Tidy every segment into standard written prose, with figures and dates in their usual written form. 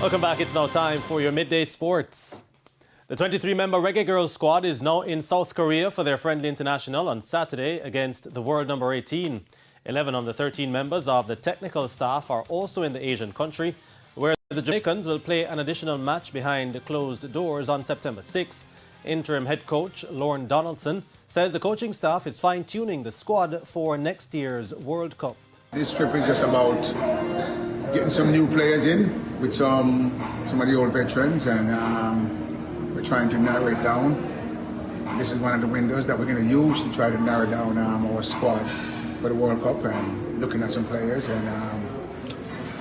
Welcome back. It's now time for your midday sports. The 23-member Reggae Girlz squad is now in South Korea for their friendly international on Saturday against the world number 18. 11 of the 13 members of the technical staff are also in the Asian country, where the Jamaicans will play an additional match behind closed doors on September 6. Interim head coach Lorne Donaldson says the coaching staff is fine-tuning the squad for next year's World Cup. This trip is just about getting some new players in with some of the old veterans, and we're trying to narrow it down. This is one of the windows that we're going to use to try to narrow down our squad for the World Cup, and looking at some players, and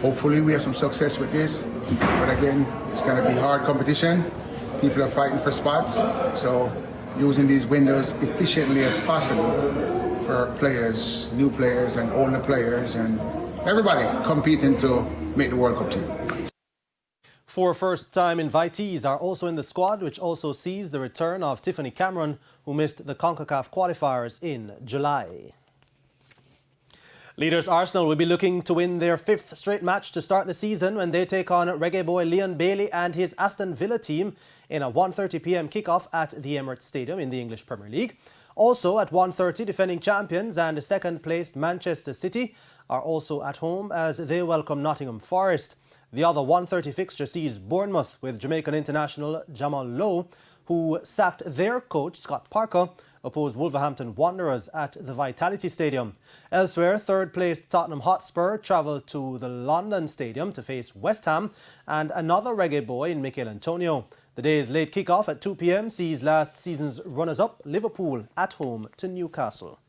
hopefully we have some success with this. But again, it's going to be hard competition. People are fighting for spots, so using these windows efficiently as possible for players, new players and older players, and everybody competing to make the World Cup team. 4 first-time invitees are also in the squad, which also sees the return of Tiffany Cameron, who missed the CONCACAF qualifiers in July. Leaders Arsenal will be looking to win their 5th straight match to start the season when they take on reggae boy Leon Bailey and his Aston Villa team in a 1:30 p.m. kickoff at the Emirates Stadium in the English Premier League. Also at 1:30, defending champions and second-placed Manchester City are also at home as they welcome Nottingham Forest. The other 1:30 fixture sees Bournemouth with Jamaican international Jamal Lowe, who sacked their coach Scott Parker, oppose Wolverhampton Wanderers at the Vitality Stadium. Elsewhere, third-placed Tottenham Hotspur travel to the London Stadium to face West Ham and another reggae boy in Mikel Antonio. The day's late kick-off at 2 p.m. sees last season's runners-up Liverpool at home to Newcastle.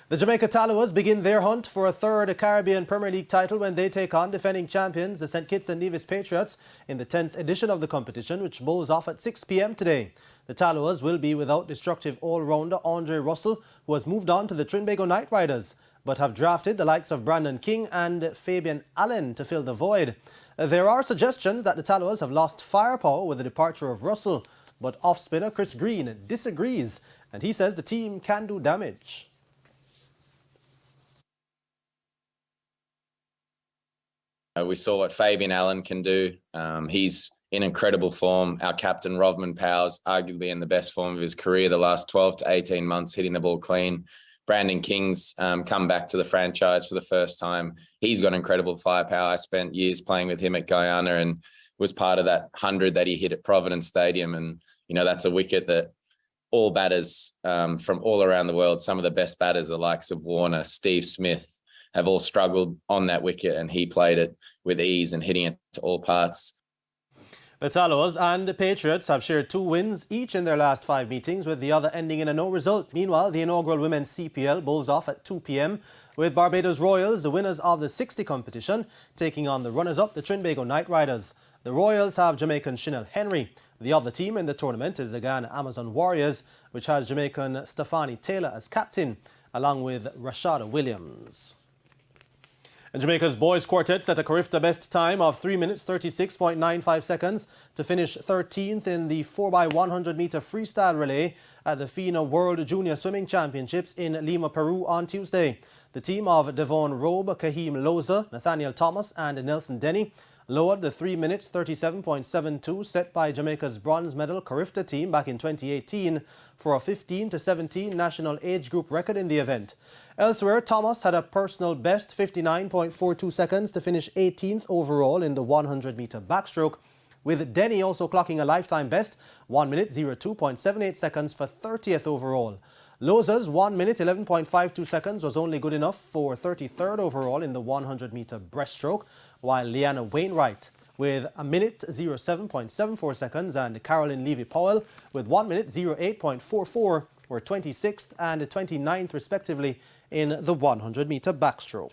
The Jamaica Tallawahs begin their hunt for a 3rd Caribbean Premier League title when they take on defending champions, the St. Kitts and Nevis Patriots, in the 10th edition of the competition, which bowls off at 6 p.m. today. The Tallawahs will be without destructive all-rounder Andre Russell, who has moved on to the Trinbago Knight Riders, but have drafted the likes of Brandon King and Fabian Allen to fill the void. There are suggestions that the Tallawahs have lost firepower with the departure of Russell, but off-spinner Chris Green disagrees, and he says the team can do damage. We saw what Fabian Allen can do. He's in incredible form. Our captain, Rovman Powers, arguably in the best form of his career the last 12 to 18 months, hitting the ball clean. Brandon King's come back to the franchise for the first time. He's got incredible firepower. I spent years playing with him at Guyana and was part of that 100 that he hit at Providence Stadium. And, you know, that's a wicket that all batters from all around the world, some of the best batters, the likes of Warner, Steve Smith, have all struggled on that wicket, and he played it with ease and hitting it to all parts. The Tallawahs and the Patriots have shared 2 wins each in their last 5 meetings, with the other ending in a no result. Meanwhile, the inaugural Women's CPL bowls off at 2 p.m. with Barbados Royals, the winners of the 60 competition, taking on the runners-up, the Trinbago Knight Riders. The Royals have Jamaican Chanel Henry. The other team in the tournament is the Ghana Amazon Warriors, which has Jamaican Stefani Taylor as captain, along with Rashada Williams. And Jamaica's boys quartet set a Carifta best time of 3 minutes 36.95 seconds to finish 13th in the 4x100 meter freestyle relay at the FINA World Junior Swimming Championships in Lima, Peru on Tuesday. The team of Devon Robe, Kahim Loza, Nathaniel Thomas and Nelson Denny lowered the 3 minutes 37.72 set by Jamaica's bronze medal Carifta team back in 2018 for a 15 to 17 national age group record in the event. Elsewhere, Thomas had a personal best 59.42 seconds to finish 18th overall in the 100 meter backstroke, with Denny also clocking a lifetime best 1 minute 02.78 seconds for 30th overall. Loza's 1 minute 11.52 seconds was only good enough for 33rd overall in the 100 meter breaststroke, while Leanna Wainwright with a minute 07.74 seconds and Carolyn Levy-Powell with 1 minute 08.44 were 26th and 29th respectively in the 100 meter backstroke.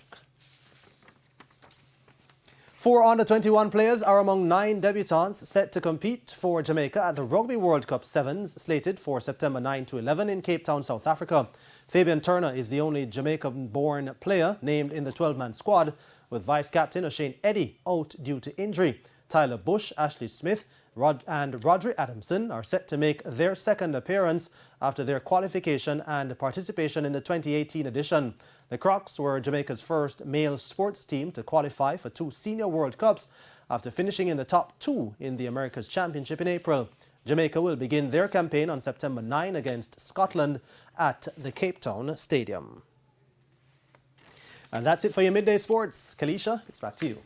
4 under-21 players are among 9 debutants set to compete for Jamaica at the Rugby World Cup Sevens, slated for September 9 to 11 in Cape Town, South Africa. Fabian Turner is the only Jamaican-born player named in the 12-man squad, with vice-captain O'Shane Eddy out due to injury. Tyler Bush, Ashley Smith, and Rodri Adamson are set to make their second appearance after their qualification and participation in the 2018 edition. The Crocs were Jamaica's first male sports team to qualify for 2 Senior World Cups after finishing in the top 2 in the Americas Championship in April. Jamaica will begin their campaign on September 9 against Scotland at the Cape Town Stadium. And that's it for your Midday Sports. Kalisha, it's back to you.